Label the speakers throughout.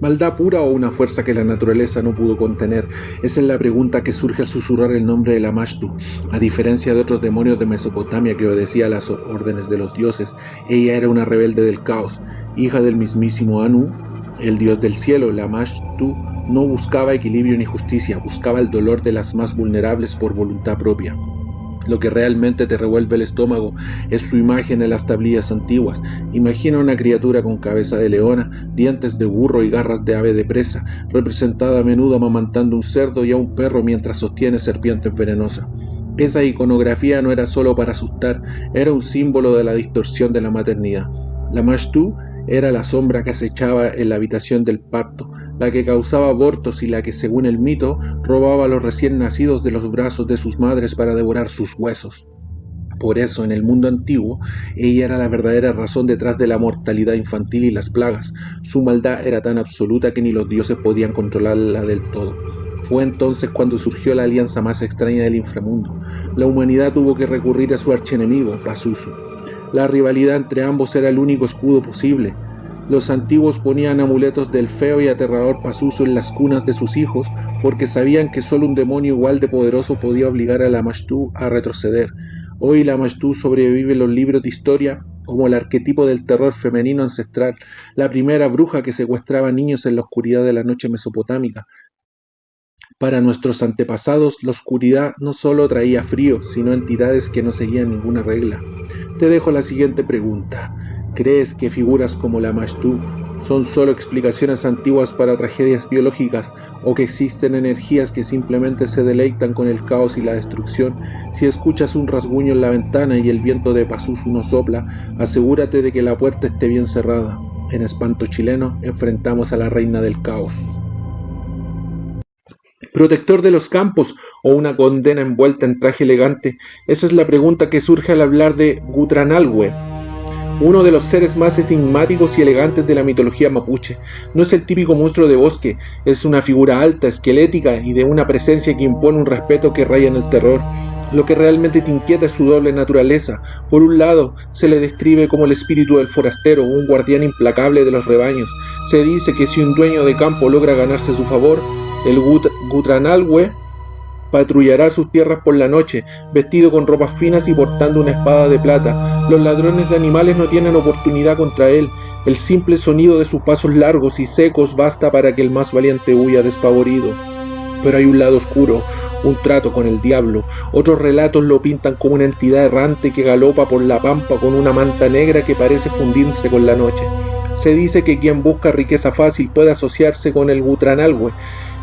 Speaker 1: ¿Maldad pura o una fuerza que la naturaleza no pudo contener? Esa es la pregunta que surge al susurrar el nombre de Lamashtu. A diferencia de otros demonios de Mesopotamia que obedecía a las órdenes de los dioses, ella era una rebelde del caos, hija del mismísimo Anu, el dios del cielo. Lamashtu no buscaba equilibrio ni justicia, buscaba el dolor de las más vulnerables por voluntad propia. Lo que realmente te revuelve el estómago es su imagen en las tablillas antiguas. Imagina una criatura con cabeza de leona, dientes de burro y garras de ave de presa, representada a menudo amamantando un cerdo y a un perro mientras sostiene serpientes venenosas. Esa iconografía no era solo para asustar, era un símbolo de la distorsión de la maternidad. Lamashtu era la sombra que acechaba en la habitación del parto, la que causaba abortos y la que, según el mito, robaba a los recién nacidos de los brazos de sus madres para devorar sus huesos. Por eso, en el mundo antiguo, ella era la verdadera razón detrás de la mortalidad infantil y las plagas. Su maldad era tan absoluta que ni los dioses podían controlarla del todo. Fue entonces cuando surgió la alianza más extraña del inframundo. La humanidad tuvo que recurrir a su archienemigo, Pazuzu. La rivalidad entre ambos era el único escudo posible. Los antiguos ponían amuletos del feo y aterrador Pazuzu en las cunas de sus hijos porque sabían que solo un demonio igual de poderoso podía obligar a Lamashtu a retroceder. Hoy Lamashtu sobrevive en los libros de historia como el arquetipo del terror femenino ancestral, la primera bruja que secuestraba niños en la oscuridad de la noche mesopotámica. Para nuestros antepasados, la oscuridad no solo traía frío, sino entidades que no seguían ninguna regla. Te dejo la siguiente pregunta. ¿Crees que figuras como Lamashtu son solo explicaciones antiguas para tragedias biológicas o que existen energías que simplemente se deleitan con el caos y la destrucción? Si escuchas un rasguño en la ventana y el viento de Pazuzu no sopla, asegúrate de que la puerta esté bien cerrada. En Espanto Chileno enfrentamos a la reina del caos. ¿Protector de los campos o una condena envuelta en traje elegante? Esa es la pregunta que surge al hablar de Gutranalhue, uno de los seres más enigmáticos y elegantes de la mitología mapuche. No es el típico monstruo de bosque, es una figura alta, esquelética y de una presencia que impone un respeto que raya en el terror. Lo que realmente te inquieta es su doble naturaleza. Por un lado, se le describe como el espíritu del forastero, un guardián implacable de los rebaños. Se dice que si un dueño de campo logra ganarse su favor, el Gutranalhue patrullará sus tierras por la noche, vestido con ropas finas y portando una espada de plata. Los ladrones de animales no tienen oportunidad contra él. El simple sonido de sus pasos largos y secos basta para que el más valiente huya despavorido. Pero hay un lado oscuro, un trato con el diablo. Otros relatos lo pintan como una entidad errante que galopa por la pampa con una manta negra que parece fundirse con la noche. Se dice que quien busca riqueza fácil puede asociarse con el Gutranalhue.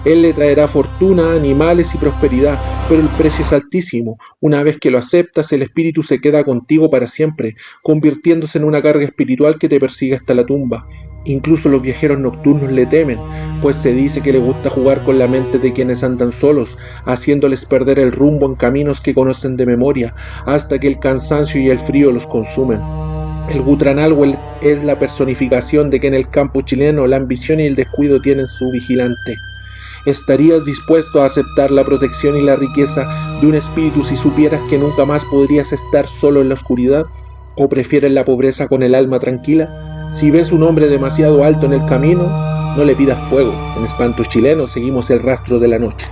Speaker 1: Él le traerá fortuna, animales y prosperidad, pero el precio es altísimo. Una vez que lo aceptas, el espíritu se queda contigo para siempre, convirtiéndose en una carga espiritual que te persigue hasta la tumba. Incluso los viajeros nocturnos le temen, pues se dice que le gusta jugar con la mente de quienes andan solos, haciéndoles perder el rumbo en caminos que conocen de memoria, hasta que el cansancio y el frío los consumen. El Gutranalhue es la personificación de que en el campo chileno la ambición y el descuido tienen su vigilante. ¿Estarías dispuesto a aceptar la protección y la riqueza de un espíritu si supieras que nunca más podrías estar solo en la oscuridad? ¿O prefieres la pobreza con el alma tranquila? Si ves un hombre demasiado alto en el camino, no le pidas fuego. En Espanto Chileno seguimos el rastro de la noche.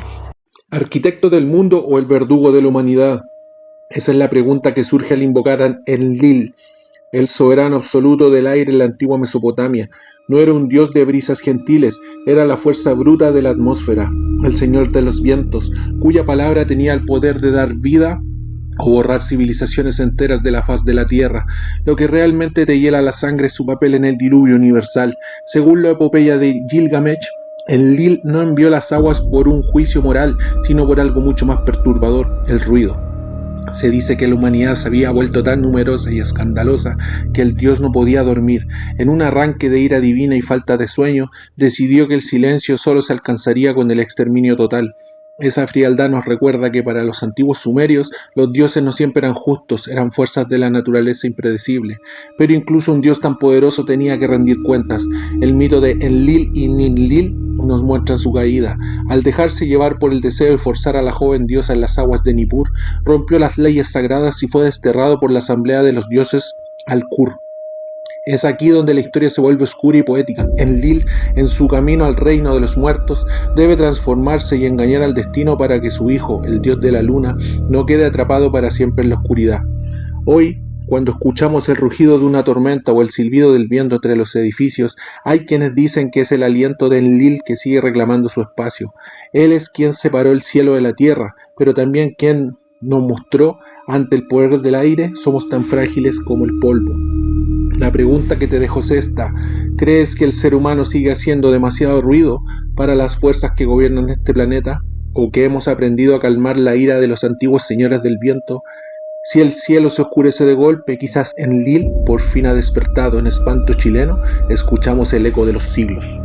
Speaker 1: ¿Arquitecto del mundo o el verdugo de la humanidad? Esa es la pregunta que surge al invocar a Enlil, el soberano absoluto del aire en la antigua Mesopotamia. No era un dios de brisas gentiles, era la fuerza bruta de la atmósfera, el señor de los vientos, cuya palabra tenía el poder de dar vida o borrar civilizaciones enteras de la faz de la tierra. Lo que realmente te hiela la sangre es su papel en el diluvio universal. Según la epopeya de Gilgamesh, Enlil no envió las aguas por un juicio moral, sino por algo mucho más perturbador, el ruido. Se dice que la humanidad se había vuelto tan numerosa y escandalosa que el dios no podía dormir. En un arranque de ira divina y falta de sueño, decidió que el silencio solo se alcanzaría con el exterminio total. Esa frialdad nos recuerda que para los antiguos sumerios los dioses no siempre eran justos, eran fuerzas de la naturaleza impredecible. Pero incluso un dios tan poderoso tenía que rendir cuentas. El mito de Enlil y Ninlil nos muestra su caída. Al dejarse llevar por el deseo y forzar a la joven diosa en las aguas de Nippur, rompió las leyes sagradas y fue desterrado por la asamblea de los dioses Alkur. Es aquí donde la historia se vuelve oscura y poética. Enlil, en su camino al reino de los muertos, debe transformarse y engañar al destino para que su hijo, el dios de la luna, no quede atrapado para siempre en la oscuridad. Hoy, cuando escuchamos el rugido de una tormenta o el silbido del viento entre los edificios, hay quienes dicen que es el aliento de Enlil que sigue reclamando su espacio. Él es quien separó el cielo de la tierra, pero también quien nos mostró ante el poder del aire somos tan frágiles como el polvo. La pregunta que te dejo es esta: ¿crees que el ser humano sigue haciendo demasiado ruido para las fuerzas que gobiernan este planeta? ¿O que hemos aprendido a calmar la ira de los antiguos señores del viento? Si el cielo se oscurece de golpe, quizás Enlil por fin ha despertado. En espanto chileno escuchamos el eco de los siglos.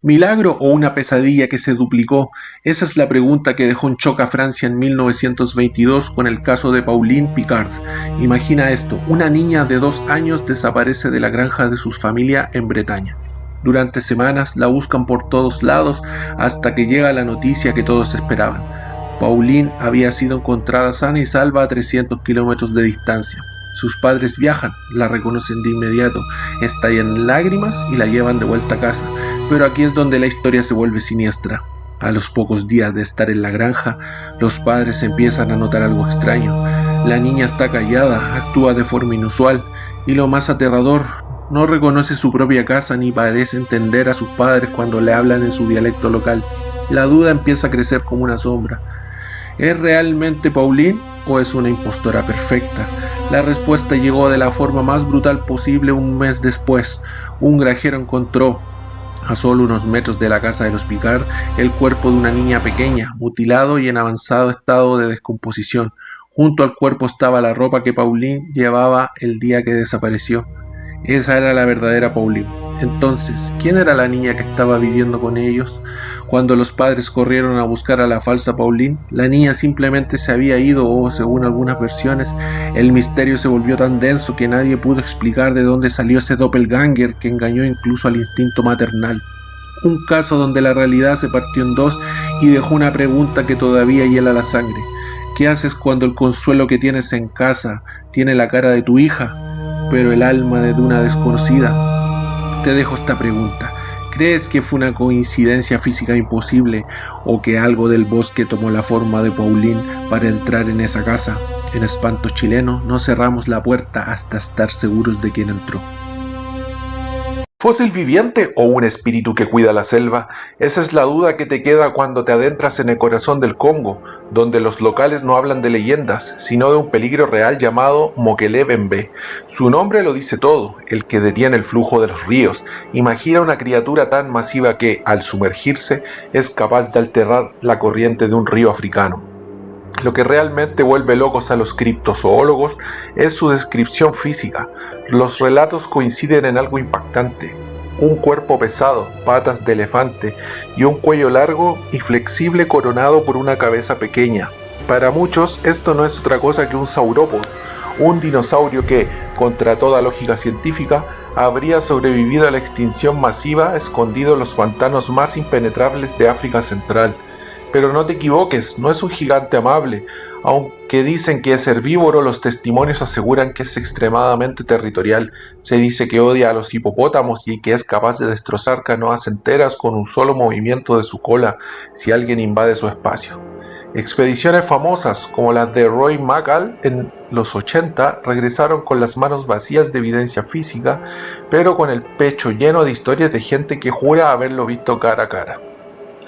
Speaker 1: ¿Milagro o una pesadilla que se duplicó? Esa es la pregunta que dejó en shock a Francia en 1922 con el caso de Pauline Picard. Imagina esto: una niña de 2 años desaparece de la granja de su familia en Bretaña. Durante semanas la buscan por todos lados hasta que llega la noticia que todos esperaban. Pauline había sido encontrada sana y salva a 300 kilómetros de distancia. Sus padres viajan, la reconocen de inmediato, estallan en lágrimas y la llevan de vuelta a casa. Pero aquí es donde la historia se vuelve siniestra. A los pocos días de estar en la granja, los padres empiezan a notar algo extraño. La niña está callada, actúa de forma inusual y, lo más aterrador, no reconoce su propia casa ni parece entender a sus padres cuando le hablan en su dialecto local. La duda empieza a crecer como una sombra. ¿Es realmente Pauline o es una impostora perfecta? La respuesta llegó de la forma más brutal posible un mes después. Un granjero encontró, a solo unos metros de la casa de los Picard, el cuerpo de una niña pequeña, mutilado y en avanzado estado de descomposición. Junto al cuerpo estaba la ropa que Pauline llevaba el día que desapareció. Esa era la verdadera Pauline. Entonces, ¿quién era la niña que estaba viviendo con ellos? Cuando los padres corrieron a buscar a la falsa Pauline, la niña simplemente se había ido, o según algunas versiones, el misterio se volvió tan denso que nadie pudo explicar de dónde salió ese doppelganger que engañó incluso al instinto maternal. Un caso donde la realidad se partió en dos y dejó una pregunta que todavía hiela la sangre. ¿Qué haces cuando el consuelo que tienes en casa tiene la cara de tu hija, pero el alma de una desconocida? Te dejo esta pregunta. ¿Crees que fue una coincidencia física imposible o que algo del bosque tomó la forma de Pauline para entrar en esa casa? En espanto chileno no cerramos la puerta hasta estar seguros de quién entró. ¿Fósil viviente o un espíritu que cuida la selva? Esa es la duda que te queda cuando te adentras en el corazón del Congo, donde los locales no hablan de leyendas, sino de un peligro real llamado Mokele-Bembe. Su nombre lo dice todo: el que detiene el flujo de los ríos. Imagina una criatura tan masiva que, al sumergirse, es capaz de alterar la corriente de un río africano. Lo que realmente vuelve locos a los criptozoólogos es su descripción física. Los relatos coinciden en algo impactante: un cuerpo pesado, patas de elefante y un cuello largo y flexible coronado por una cabeza pequeña. Para muchos esto no es otra cosa que un saurópodo, un dinosaurio que, contra toda lógica científica, habría sobrevivido a la extinción masiva escondido en los pantanos más impenetrables de África Central. Pero no te equivoques, no es un gigante amable. Aunque dicen que es herbívoro, los testimonios aseguran que es extremadamente territorial. Se dice que odia a los hipopótamos y que es capaz de destrozar canoas enteras con un solo movimiento de su cola si alguien invade su espacio. Expediciones famosas como las de Roy McCall en los 80 regresaron con las manos vacías de evidencia física, pero con el pecho lleno de historias de gente que jura haberlo visto cara a cara.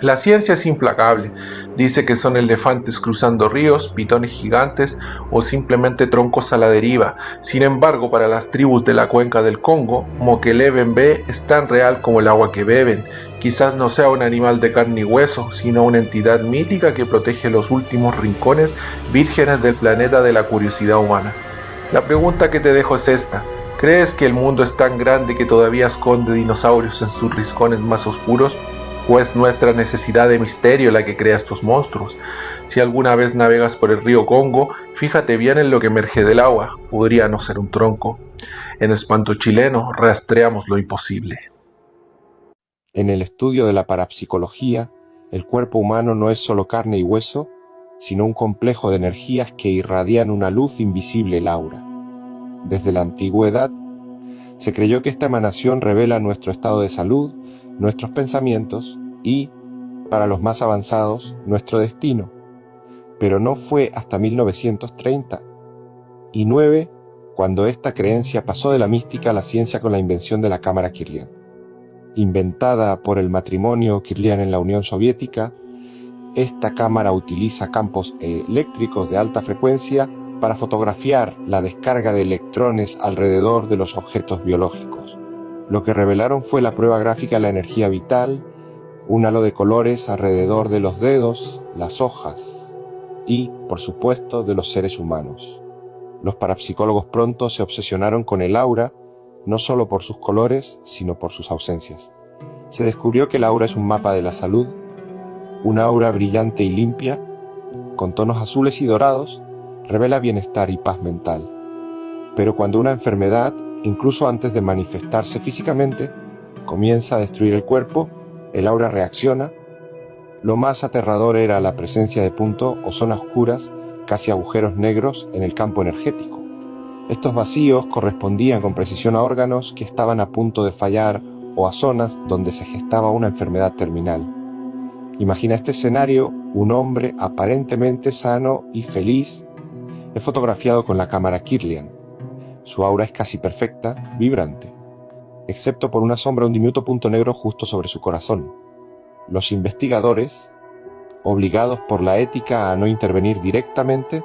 Speaker 1: La ciencia es implacable. Dice que son elefantes cruzando ríos, pitones gigantes o simplemente troncos a la deriva. Sin embargo, para las tribus de la cuenca del Congo, Mokele-Bembe es tan real como el agua que beben. Quizás no sea un animal de carne y hueso, sino una entidad mítica que protege los últimos rincones vírgenes del planeta de la curiosidad humana. La pregunta que te dejo es esta: ¿crees que el mundo es tan grande que todavía esconde dinosaurios en sus rincones más oscuros? ¿O es nuestra necesidad de misterio la que crea estos monstruos? Si alguna vez navegas por el río Congo, fíjate bien en lo que emerge del agua. Podría no ser un tronco. En Espanto Chileno rastreamos lo imposible.
Speaker 2: En el estudio de la parapsicología, el cuerpo humano no es solo carne y hueso, sino un complejo de energías que irradian una luz invisible, el aura. Desde la antigüedad, Se creyó que esta emanación revela nuestro estado de salud, nuestros pensamientos y, para los más avanzados, nuestro destino. Pero no fue hasta 1939 cuando esta creencia pasó de la mística a la ciencia con la invención de la cámara Kirlian. Inventada por el matrimonio Kirlian en la Unión Soviética, esta cámara utiliza campos eléctricos de alta frecuencia para fotografiar la descarga de electrones alrededor de los objetos biológicos. Lo que revelaron fue la prueba gráfica de la energía vital, un halo de colores alrededor de los dedos, las hojas y, por supuesto, de los seres humanos. Los parapsicólogos pronto se obsesionaron con el aura, no solo por sus colores, sino por sus ausencias. Se descubrió que el aura es un mapa de la salud, una aura brillante y limpia, con tonos azules y dorados, revela bienestar y paz mental. Pero cuando una enfermedad, incluso antes de manifestarse físicamente, comienza a destruir el cuerpo, el aura reacciona. Lo más aterrador era la presencia de puntos o zonas oscuras, casi agujeros negros, en el campo energético. Estos vacíos correspondían con precisión a órganos que estaban a punto de fallar o a zonas donde se gestaba una enfermedad terminal. Imagina este escenario: un hombre aparentemente sano y feliz es fotografiado con la cámara Kirlian. Su aura es casi perfecta, vibrante, excepto por una sombra, un diminuto punto negro justo sobre su corazón. Los investigadores, obligados por la ética a no intervenir directamente,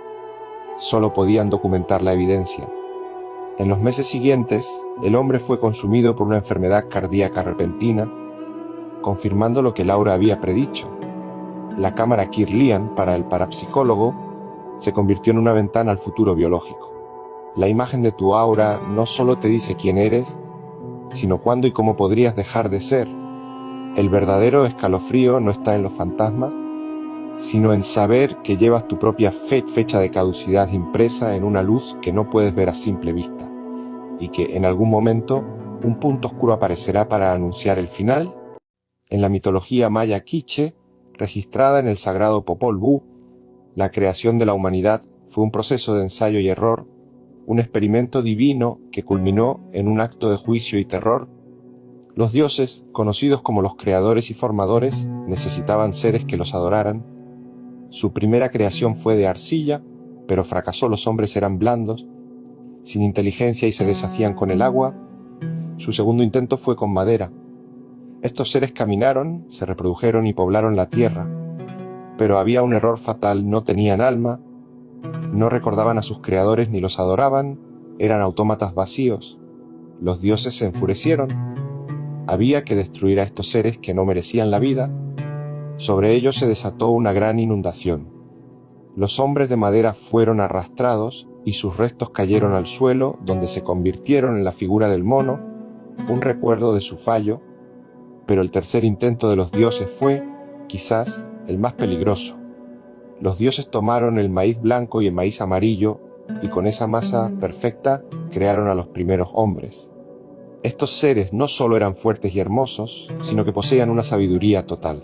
Speaker 2: solo podían documentar la evidencia. En los meses siguientes, el hombre fue consumido por una enfermedad cardíaca repentina, confirmando lo que el aura había predicho. La cámara Kirlian, para el parapsicólogo, se convirtió en una ventana al futuro biológico. La imagen de tu aura no solo te dice quién eres, sino cuándo y cómo podrías dejar de ser. El verdadero escalofrío no está en los fantasmas, sino en saber que llevas tu propia fecha de caducidad impresa en una luz que no puedes ver a simple vista, y que en algún momento un punto oscuro aparecerá para anunciar el final. En la mitología maya quiche, registrada en el sagrado Popol Vuh, la creación de la humanidad fue un proceso de ensayo y error, un experimento divino que culminó en un acto de juicio y terror. Los dioses, conocidos como los creadores y formadores, necesitaban seres que los adoraran. Su primera creación fue de arcilla, pero fracasó. Los hombres eran blandos, sin inteligencia y se deshacían con el agua. Su segundo intento fue con madera. Estos seres caminaron, se reprodujeron y poblaron la tierra. Pero había un error fatal: no tenían alma, no recordaban a sus creadores ni los adoraban, eran autómatas vacíos. Los dioses se enfurecieron. Había que destruir a estos seres que no merecían la vida. Sobre ellos se desató una gran inundación. Los hombres de madera fueron arrastrados y sus restos cayeron al suelo, donde se convirtieron en la figura del mono, un recuerdo de su fallo. Pero el tercer intento de los dioses fue, quizás, el más peligroso. Los dioses tomaron el maíz blanco y el maíz amarillo, y con esa masa perfecta crearon a los primeros hombres. Estos seres no solo eran fuertes y hermosos, sino que poseían una sabiduría total.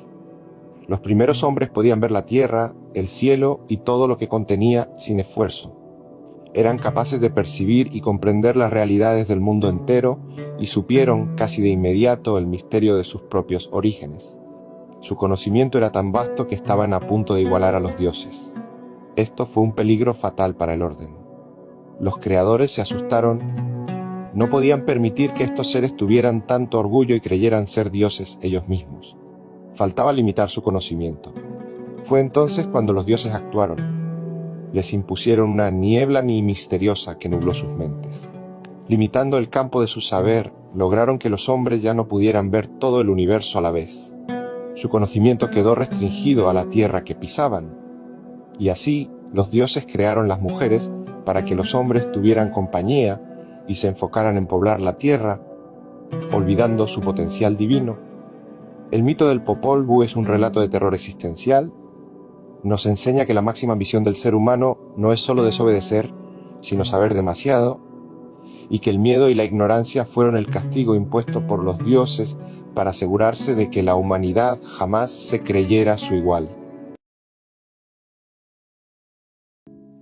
Speaker 2: Los primeros hombres podían ver la tierra, el cielo y todo lo que contenía sin esfuerzo. Eran capaces de percibir y comprender las realidades del mundo entero y supieron casi de inmediato el misterio de sus propios orígenes. Su conocimiento era tan vasto que estaban a punto de igualar a los dioses. Esto fue un peligro fatal para el orden. Los creadores se asustaron. No podían permitir que estos seres tuvieran tanto orgullo y creyeran ser dioses ellos mismos. Faltaba limitar su conocimiento. Fue entonces cuando los dioses actuaron. Les impusieron una niebla misteriosa que nubló sus mentes. Limitando el campo de su saber, lograron que los hombres ya no pudieran ver todo el universo a la vez. Su conocimiento quedó restringido a la tierra que pisaban. Y así, los dioses crearon las mujeres para que los hombres tuvieran compañía y se enfocaran en poblar la tierra, olvidando su potencial divino. El mito del Popol Vuh es un relato de terror existencial. Nos enseña que la máxima ambición del ser humano no es solo desobedecer, sino saber demasiado, y que el miedo y la ignorancia fueron el castigo impuesto por los dioses para asegurarse de que la humanidad jamás se creyera su igual.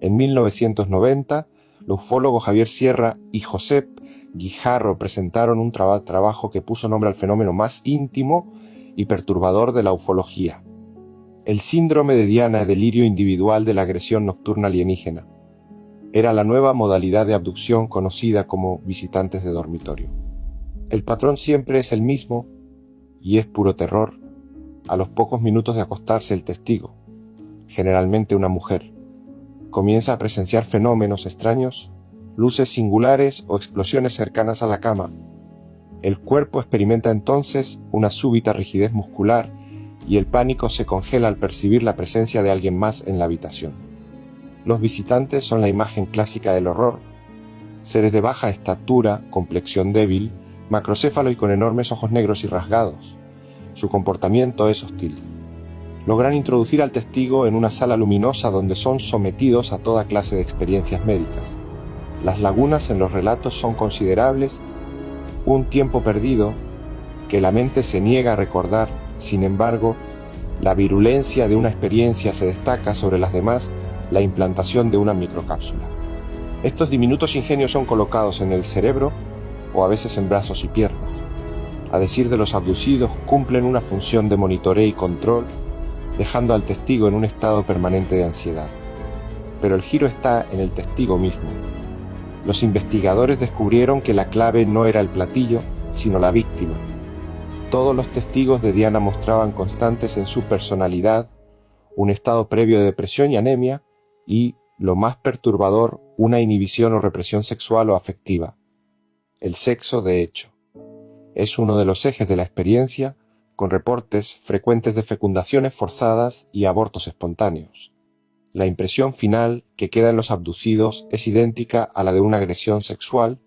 Speaker 2: En 1990, los ufólogos Javier Sierra y Josep Guijarro presentaron un trabajo que puso nombre al fenómeno más íntimo y perturbador de la ufología: el síndrome de Diana, delirio individual de la agresión nocturna alienígena. Era la nueva modalidad de abducción conocida como visitantes de dormitorio. El patrón siempre es el mismo y es puro terror. A los pocos minutos de acostarse, el testigo, generalmente una mujer, comienza a presenciar fenómenos extraños, luces singulares o explosiones cercanas a la cama. El cuerpo experimenta entonces una súbita rigidez muscular y el pánico se congela al percibir la presencia de alguien más en la habitación. Los visitantes son la imagen clásica del horror: seres de baja estatura, complexión débil, macrocéfalo y con enormes ojos negros y rasgados. Su comportamiento es hostil. Logran introducir al testigo en una sala luminosa donde son sometidos a toda clase de experiencias médicas. Las lagunas en los relatos son considerables, un tiempo perdido que la mente se niega a recordar. Sin embargo, la virulencia de una experiencia se destaca sobre las demás: la implantación de una microcápsula. Estos diminutos ingenios son colocados en el cerebro o a veces en brazos y piernas. A decir de los abducidos, cumplen una función de monitoreo y control, dejando al testigo en un estado permanente de ansiedad. Pero el giro está en el testigo mismo. Los investigadores descubrieron que la clave no era el platillo, sino la víctima. Todos los testigos de Diana mostraban constantes en su personalidad un estado previo de depresión y anemia y, lo más perturbador, una inhibición o represión sexual o afectiva. El sexo, de hecho, es uno de los ejes de la experiencia, con reportes frecuentes de fecundaciones forzadas y abortos espontáneos. La impresión final que queda en los abducidos es idéntica a la de una agresión sexual.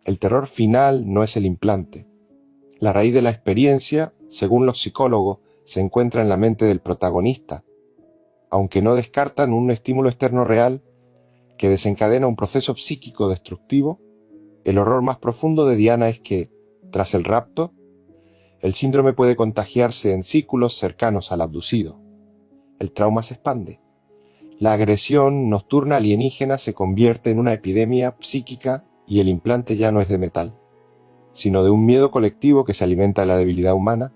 Speaker 2: El terror final no es el implante. La raíz de la experiencia, según los psicólogos, se encuentra en la mente del protagonista, aunque no descartan un estímulo externo real que desencadena un proceso psíquico destructivo. El horror más profundo de Diana es que, tras el rapto, el síndrome puede contagiarse en círculos cercanos al abducido. El trauma se expande. La agresión nocturna alienígena se convierte en una epidemia psíquica y el implante ya no es de metal, sino de un miedo colectivo que se alimenta de la debilidad humana.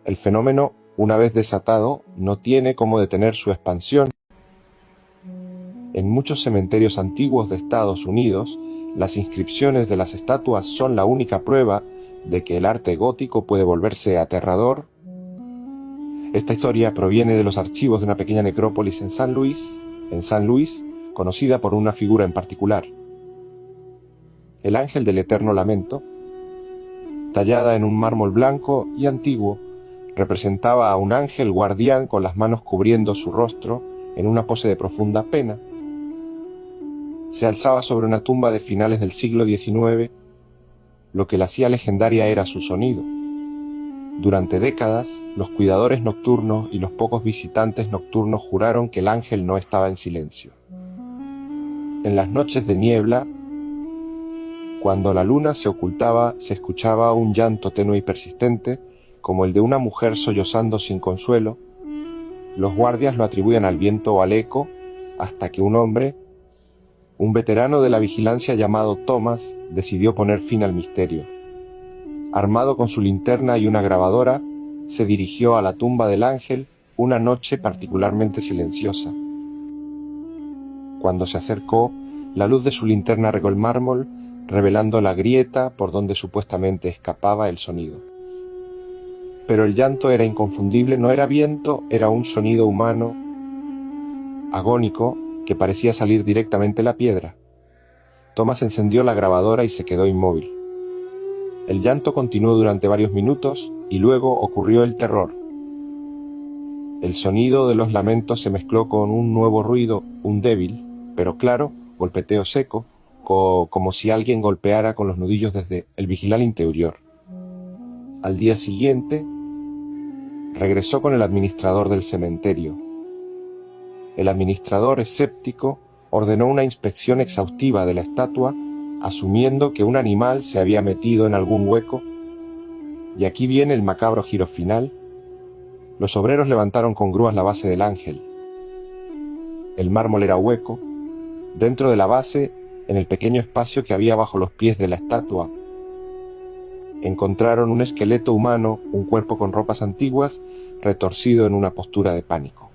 Speaker 2: El fenómeno, una vez desatado, no tiene cómo detener su expansión. En muchos cementerios antiguos de Estados Unidos, las inscripciones de las estatuas son la única prueba de que el arte gótico puede volverse aterrador. Esta historia proviene de los archivos de una pequeña necrópolis en San Luis, conocida por una figura en particular: el Ángel del Eterno Lamento. Tallada en un mármol blanco y antiguo, representaba a un ángel guardián con las manos cubriendo su rostro en una pose de profunda pena. Se alzaba sobre una tumba de finales del siglo XIX. Lo que la hacía legendaria era su sonido. Durante décadas, los cuidadores nocturnos y los pocos visitantes nocturnos juraron que el ángel no estaba en silencio. En las noches de niebla, cuando la luna se ocultaba, se escuchaba un llanto tenue y persistente, como el de una mujer sollozando sin consuelo. Los guardias lo atribuían al viento o al eco, hasta que un hombre, un veterano de la vigilancia llamado Thomas, decidió poner fin al misterio. Armado con su linterna y una grabadora, se dirigió a la tumba del ángel una noche particularmente silenciosa. Cuando se acercó, la luz de su linterna regó el mármol, revelando la grieta por donde supuestamente escapaba el sonido. Pero el llanto era inconfundible, no era viento, era un sonido humano, agónico, que parecía salir directamente de la piedra. Thomas encendió la grabadora y se quedó inmóvil. El llanto continuó durante varios minutos y luego ocurrió el terror. El sonido de los lamentos se mezcló con un nuevo ruido, un débil, pero claro, golpeteo seco, como si alguien golpeara con los nudillos desde el vigilal interior. Al día siguiente, regresó con el administrador del cementerio. El administrador, escéptico, ordenó una inspección exhaustiva de la estatua, asumiendo que un animal se había metido en algún hueco. Y aquí viene el macabro giro final. Los obreros levantaron con grúas la base del ángel. El mármol era hueco. Dentro de la base En el pequeño espacio que había bajo los pies de la estatua, encontraron un esqueleto humano, un cuerpo con ropas antiguas, retorcido en una postura de pánico.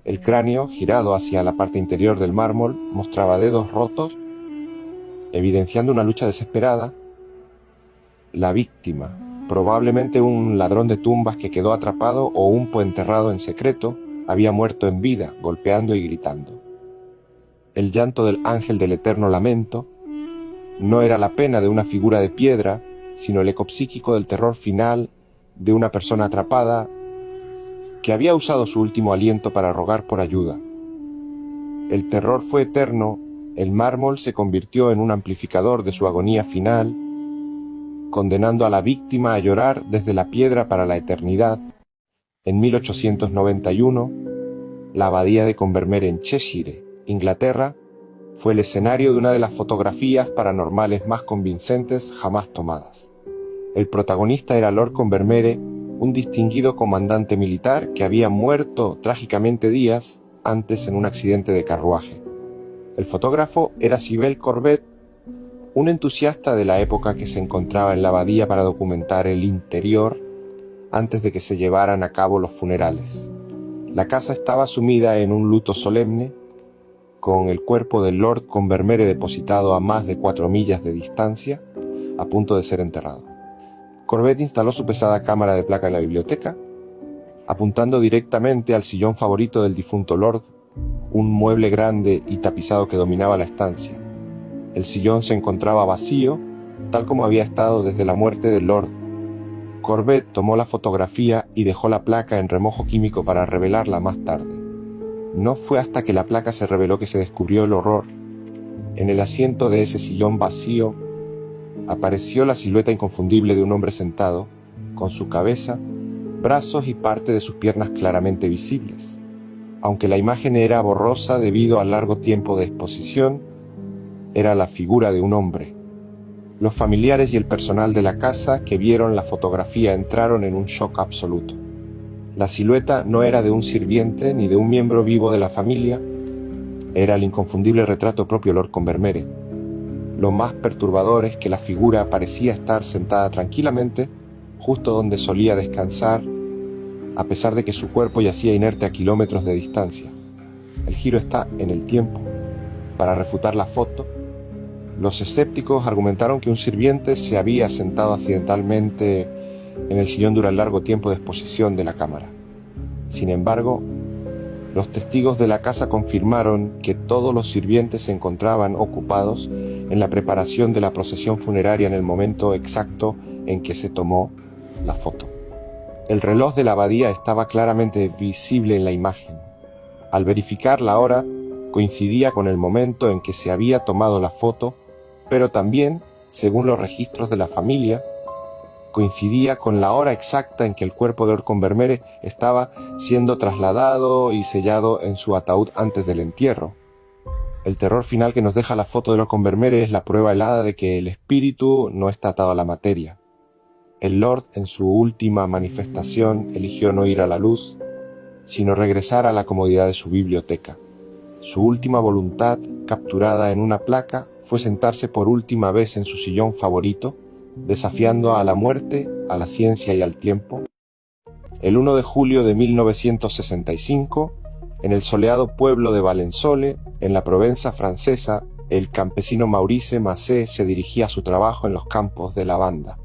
Speaker 2: El cráneo, girado hacia la parte interior del mármol, mostraba dedos rotos, evidenciando una lucha desesperada. La víctima, probablemente un ladrón de tumbas que quedó atrapado o un enterrado en secreto, había muerto en vida, golpeando y gritando. El llanto del ángel del eterno lamento no era la pena de una figura de piedra, sino el eco psíquico del terror final de una persona atrapada que había usado su último aliento para rogar por ayuda. El terror fue eterno, el mármol se convirtió en un amplificador de su agonía final, condenando a la víctima a llorar desde la piedra para la eternidad. En 1891, la abadía de Combermere en Cheshire, Inglaterra, fue el escenario de una de las fotografías paranormales más convincentes jamás tomadas. El protagonista era Lord Combermere, un distinguido comandante militar que había muerto trágicamente días antes en un accidente de carruaje. El fotógrafo era Sibel Corbett, un entusiasta de la época que se encontraba en la abadía para documentar el interior antes de que se llevaran a cabo los funerales. La casa estaba sumida en un luto solemne, con el cuerpo del Lord Combermere depositado a más de 4 millas de distancia, a punto de ser enterrado. Corbett instaló su pesada cámara de placa en la biblioteca, apuntando directamente al sillón favorito del difunto Lord, un mueble grande y tapizado que dominaba la estancia. El sillón se encontraba vacío, tal como había estado desde la muerte del Lord. Corbett tomó la fotografía y dejó la placa en remojo químico para revelarla más tarde. No fue hasta que la placa se reveló que se descubrió el horror. En el asiento de ese sillón vacío apareció la silueta inconfundible de un hombre sentado, con su cabeza, brazos y parte de sus piernas claramente visibles. Aunque la imagen era borrosa debido al largo tiempo de exposición, era la figura de un hombre. Los familiares y el personal de la casa que vieron la fotografía entraron en un shock absoluto. La silueta no era de un sirviente ni de un miembro vivo de la familia, era el inconfundible retrato propio Lord Combermere. Lo más perturbador es que la figura parecía estar sentada tranquilamente justo donde solía descansar, a pesar de que su cuerpo yacía inerte a kilómetros de distancia. El giro está en el tiempo. Para refutar la foto, los escépticos argumentaron que un sirviente se había sentado accidentalmente en el sillón durante el largo tiempo de exposición de la cámara. Sin embargo, los testigos de la casa confirmaron que todos los sirvientes se encontraban ocupados en la preparación de la procesión funeraria en el momento exacto en que se tomó la foto. El reloj de la abadía estaba claramente visible en la imagen. Al verificar la hora, coincidía con el momento en que se había tomado la foto, pero también, según los registros de la familia, coincidía con la hora exacta en que el cuerpo de Lord Combermere estaba siendo trasladado y sellado en su ataúd antes del entierro. El terror final que nos deja la foto de Lord Combermere es la prueba helada de que el espíritu no está atado a la materia. El Lord, en su última manifestación, eligió no ir a la luz, sino regresar a la comodidad de su biblioteca. Su última voluntad, capturada en una placa, fue sentarse por última vez en su sillón favorito, desafiando a la muerte, a la ciencia y al tiempo. El 1 de julio de 1965, en el soleado pueblo de Valensole, en la Provenza francesa, el campesino Maurice Massé se dirigía a su trabajo en los campos de lavanda.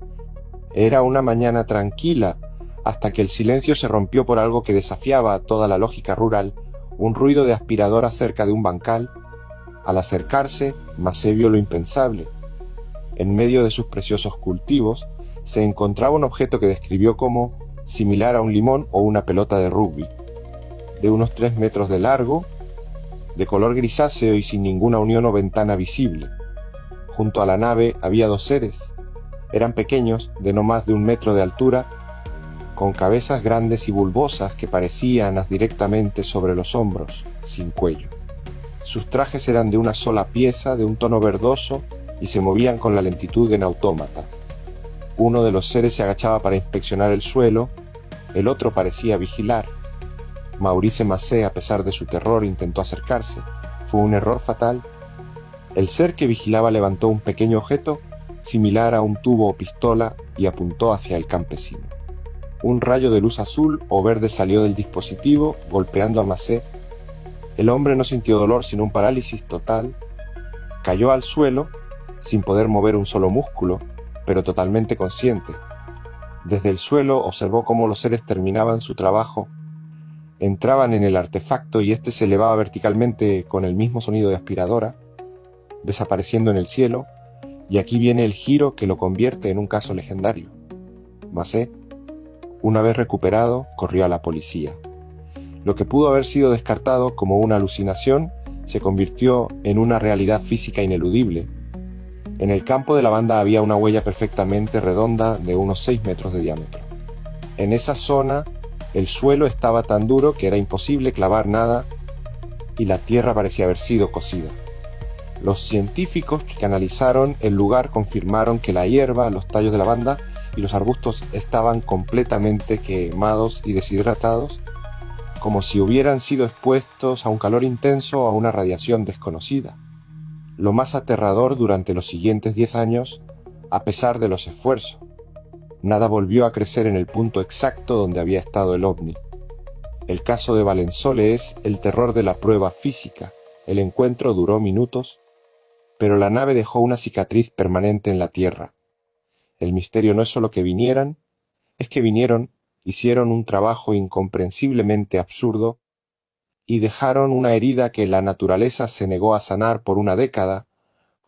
Speaker 2: Era una mañana tranquila, hasta que el silencio se rompió por algo que desafiaba a toda la lógica rural, un ruido de aspiradora cerca de un bancal. Al acercarse, Massé vio lo impensable. En medio de sus preciosos cultivos, se encontraba un objeto que describió como similar a un limón o una pelota de rugby, de unos 3 metros de largo, de color grisáceo y sin ninguna unión o ventana visible. Junto a la nave había 2 seres. Eran pequeños, de no más de 1 metro de altura, con cabezas grandes y bulbosas que parecían directamente sobre los hombros, sin cuello. Sus trajes eran de una sola pieza, de un tono verdoso, y se movían con la lentitud de un autómata. Uno de los seres se agachaba para inspeccionar el suelo, el otro parecía vigilar. Maurice Massé, a pesar de su terror, intentó acercarse. Fue un error fatal. El ser que vigilaba levantó un pequeño objeto similar a un tubo o pistola y apuntó hacia el campesino. Un rayo de luz azul o verde salió del dispositivo, golpeando a Macé. El hombre no sintió dolor sino un parálisis total. Cayó al suelo, sin poder mover un solo músculo, pero totalmente consciente. Desde el suelo observó cómo los seres terminaban su trabajo, entraban en el artefacto y éste se elevaba verticalmente con el mismo sonido de aspiradora, desapareciendo en el cielo, y aquí viene el giro que lo convierte en un caso legendario. Macé, una vez recuperado, corrió a la policía. Lo que pudo haber sido descartado como una alucinación se convirtió en una realidad física ineludible. En el campo de la banda había una huella perfectamente redonda de unos 6 metros de diámetro. En esa zona el suelo estaba tan duro que era imposible clavar nada y la tierra parecía haber sido cocida. Los científicos que analizaron el lugar confirmaron que la hierba, los tallos de la banda y los arbustos estaban completamente quemados y deshidratados, como si hubieran sido expuestos a un calor intenso o a una radiación desconocida. Lo más aterrador durante los siguientes 10 años, a pesar de los esfuerzos, nada volvió a crecer en el punto exacto donde había estado el ovni. El caso de Valensole es el terror de la prueba física. El encuentro duró minutos, pero la nave dejó una cicatriz permanente en la Tierra. El misterio no es solo que vinieran, es que vinieron, hicieron un trabajo incomprensiblemente absurdo y dejaron una herida que la naturaleza se negó a sanar por una década,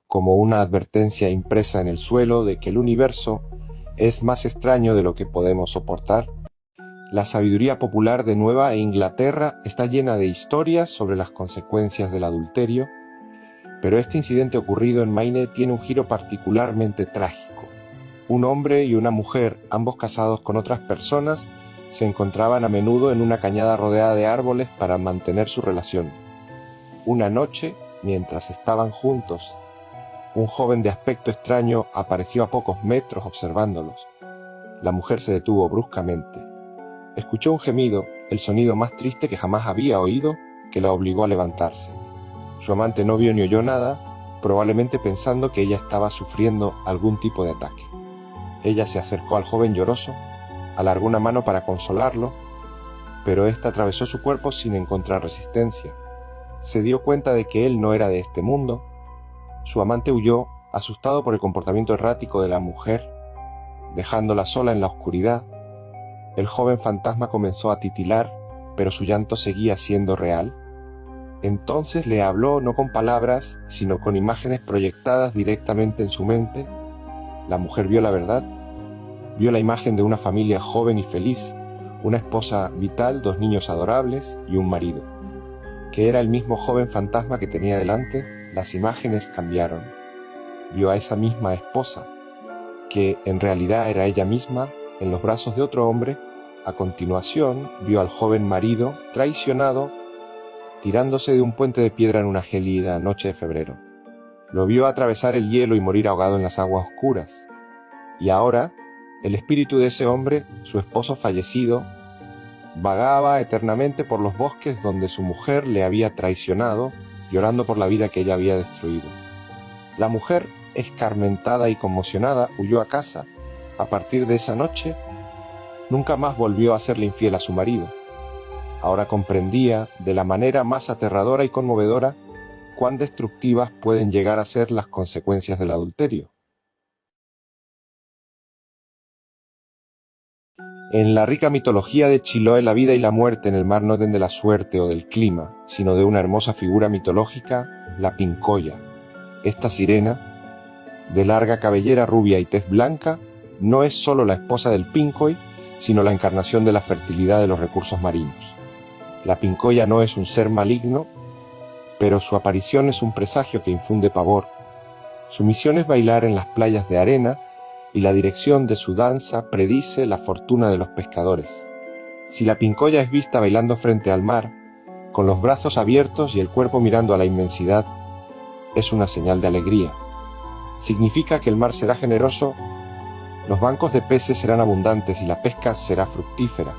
Speaker 2: como una advertencia impresa en el suelo de que el universo es más extraño de lo que podemos soportar. La sabiduría popular de Nueva Inglaterra está llena de historias sobre las consecuencias del adulterio, pero este incidente ocurrido en Maine tiene un giro particularmente trágico. Un hombre y una mujer, ambos casados con otras personas, se encontraban a menudo en una cañada rodeada de árboles para mantener su relación. Una noche, mientras estaban juntos, un joven de aspecto extraño apareció a pocos metros observándolos. La mujer se detuvo bruscamente. Escuchó un gemido, el sonido más triste que jamás había oído, que la obligó a levantarse. Su amante no vio ni oyó nada, probablemente pensando que ella estaba sufriendo algún tipo de ataque. Ella se acercó al joven lloroso, alargó una mano para consolarlo, pero ésta atravesó su cuerpo sin encontrar resistencia. Se dio cuenta de que él no era de este mundo. Su amante huyó, asustado por el comportamiento errático de la mujer, dejándola sola en la oscuridad. El joven fantasma comenzó a titilar, pero su llanto seguía siendo real. Entonces le habló no con palabras, sino con imágenes proyectadas directamente en su mente. La mujer vio la verdad, vio la imagen de una familia joven y feliz, una esposa vital, 2 niños adorables y un marido. Que era el mismo joven fantasma que tenía delante. Las imágenes cambiaron. Vio a esa misma esposa, que en realidad era ella misma, en los brazos de otro hombre. A continuación vio al joven marido traicionado, tirándose de un puente de piedra en una gélida noche de febrero. Lo vio atravesar el hielo y morir ahogado en las aguas oscuras. Y ahora, el espíritu de ese hombre, su esposo fallecido, vagaba eternamente por los bosques donde su mujer le había traicionado, llorando por la vida que ella había destruido. La mujer, escarmentada y conmocionada, huyó a casa. A partir de esa noche, nunca más volvió a serle infiel a su marido. Ahora comprendía, de la manera más aterradora y conmovedora, cuán destructivas pueden llegar a ser las consecuencias del adulterio. En la rica mitología de Chiloé, la vida y la muerte en el mar no den de la suerte o del clima, sino de una hermosa figura mitológica, la Pincoya. Esta sirena, de larga cabellera rubia y tez blanca, no es solo la esposa del Pincoy, sino la encarnación de la fertilidad de los recursos marinos. La Pincoya no es un ser maligno, pero su aparición es un presagio que infunde pavor. Su misión es bailar en las playas de arena, y la dirección de su danza predice la fortuna de los pescadores. Si la Pincoya es vista bailando frente al mar, con los brazos abiertos y el cuerpo mirando a la inmensidad, es una señal de alegría. Significa que el mar será generoso, los bancos de peces serán abundantes y la pesca será fructífera.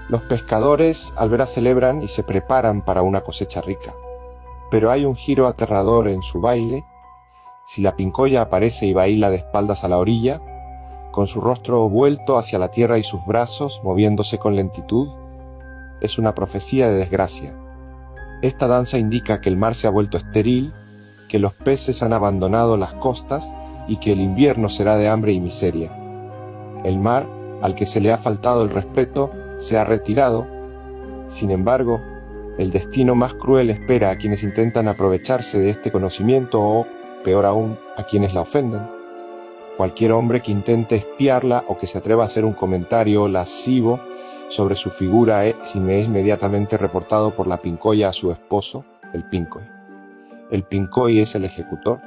Speaker 2: Los pescadores al verla celebran y se preparan para una cosecha rica. Pero hay un giro aterrador en su baile. Si la Pincoya aparece y baila de espaldas a la orilla, con su rostro vuelto hacia la tierra y sus brazos moviéndose con lentitud, es una profecía de desgracia. Esta danza indica que el mar se ha vuelto estéril, que los peces han abandonado las costas y que el invierno será de hambre y miseria. El mar, al que se le ha faltado el respeto, se ha retirado. Sin embargo, el destino más cruel espera a quienes intentan aprovecharse de este conocimiento o, peor aún, a quienes la ofenden. Cualquier hombre que intente espiarla o que se atreva a hacer un comentario lascivo sobre su figura es inmediatamente reportado por la Pincoya a su esposo, el Pincoy. El Pincoy es el ejecutor.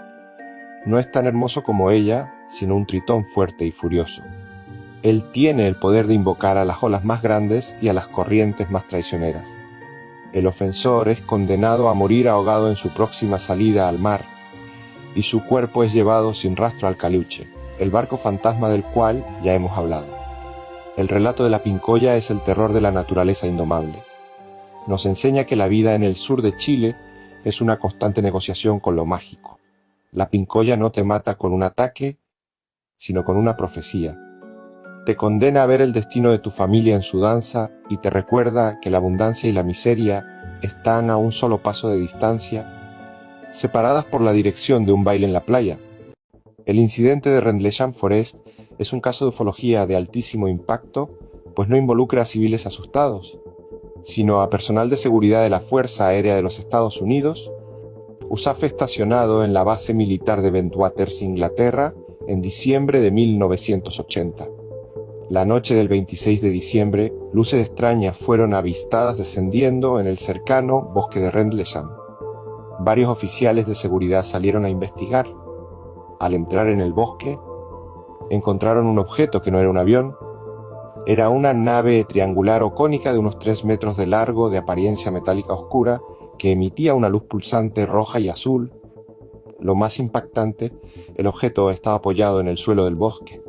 Speaker 2: No es tan hermoso como ella, sino un tritón fuerte y furioso. Él tiene el poder de invocar a las olas más grandes y a las corrientes más traicioneras. El ofensor es condenado a morir ahogado en su próxima salida al mar, y su cuerpo es llevado sin rastro al Caluche, el barco fantasma del cual ya hemos hablado. El relato de la Pincoya es el terror de la naturaleza indomable. Nos enseña que la vida en el sur de Chile es una constante negociación con lo mágico. La Pincoya no te mata con un ataque, sino con una profecía. Te condena a ver el destino de tu familia en su danza y te recuerda que la abundancia y la miseria están a un solo paso de distancia, separadas por la dirección de un baile en la playa. El incidente de Rendlesham Forest es un caso de ufología de altísimo impacto, pues no involucra a civiles asustados, sino a personal de seguridad de la Fuerza Aérea de los Estados Unidos, USAF estacionado en la base militar de Bentwaters, Inglaterra, en diciembre de 1980. La noche del 26 de diciembre, luces extrañas fueron avistadas descendiendo en el cercano bosque de Rendlesham. Varios oficiales de seguridad salieron a investigar. Al entrar en el bosque, encontraron un objeto que no era un avión. Era una nave triangular o cónica de unos 3 metros de largo, de apariencia metálica oscura, que emitía una luz pulsante roja y azul. Lo más impactante, el objeto estaba apoyado en el suelo del bosque.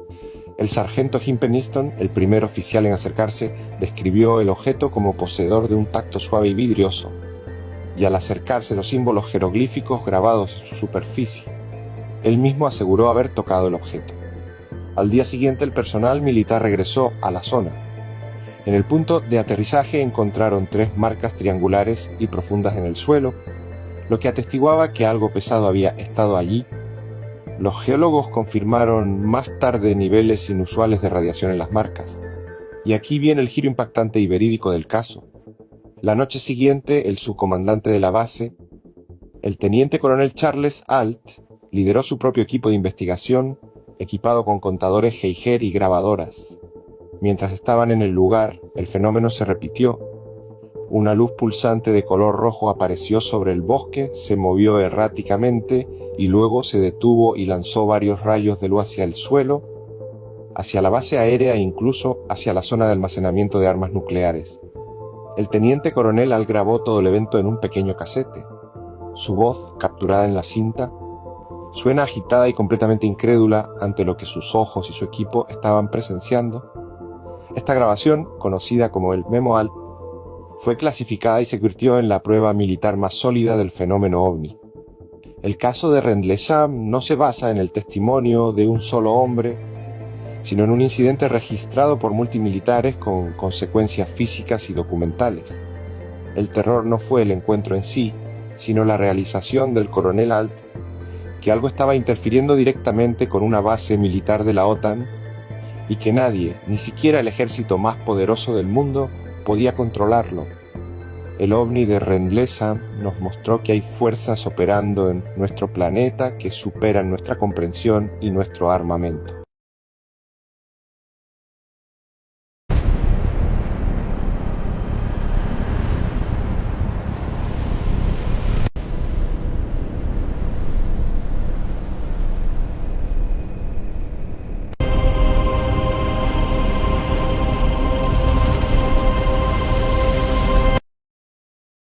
Speaker 2: El sargento Jim Peniston, el primer oficial en acercarse, describió el objeto como poseedor de un tacto suave y vidrioso, y al acercarse los símbolos jeroglíficos grabados en su superficie. Él mismo aseguró haber tocado el objeto. Al día siguiente el personal militar regresó a la zona. En el punto de aterrizaje encontraron 3 marcas triangulares y profundas en el suelo, lo que atestiguaba que algo pesado había estado allí. Los geólogos confirmaron más tarde niveles inusuales de radiación en las marcas. Y aquí viene el giro impactante y verídico del caso. La noche siguiente, el subcomandante de la base, el teniente coronel Charles Alt, lideró su propio equipo de investigación, equipado con contadores Geiger y grabadoras. Mientras estaban en el lugar, el fenómeno se repitió. Una luz pulsante de color rojo apareció sobre el bosque, se movió erráticamente y luego se detuvo y lanzó varios rayos de luz hacia el suelo, hacia la base aérea e incluso hacia la zona de almacenamiento de armas nucleares. El teniente coronel Al grabó todo el evento en un pequeño casete. Su voz, capturada en la cinta, suena agitada y completamente incrédula ante lo que sus ojos y su equipo estaban presenciando. Esta grabación, conocida como el Memo Alt, fue clasificada y se convirtió en la prueba militar más sólida del fenómeno ovni. El caso de Rendlesham no se basa en el testimonio de un solo hombre, sino en un incidente registrado por multimilitares con consecuencias físicas y documentales. El terror no fue el encuentro en sí, sino la realización del coronel Alt, que algo estaba interfiriendo directamente con una base militar de la OTAN y que nadie, ni siquiera el ejército más poderoso del mundo, podía controlarlo. El ovni de Rendlesham nos mostró que hay fuerzas operando en nuestro planeta que superan nuestra comprensión y nuestro armamento.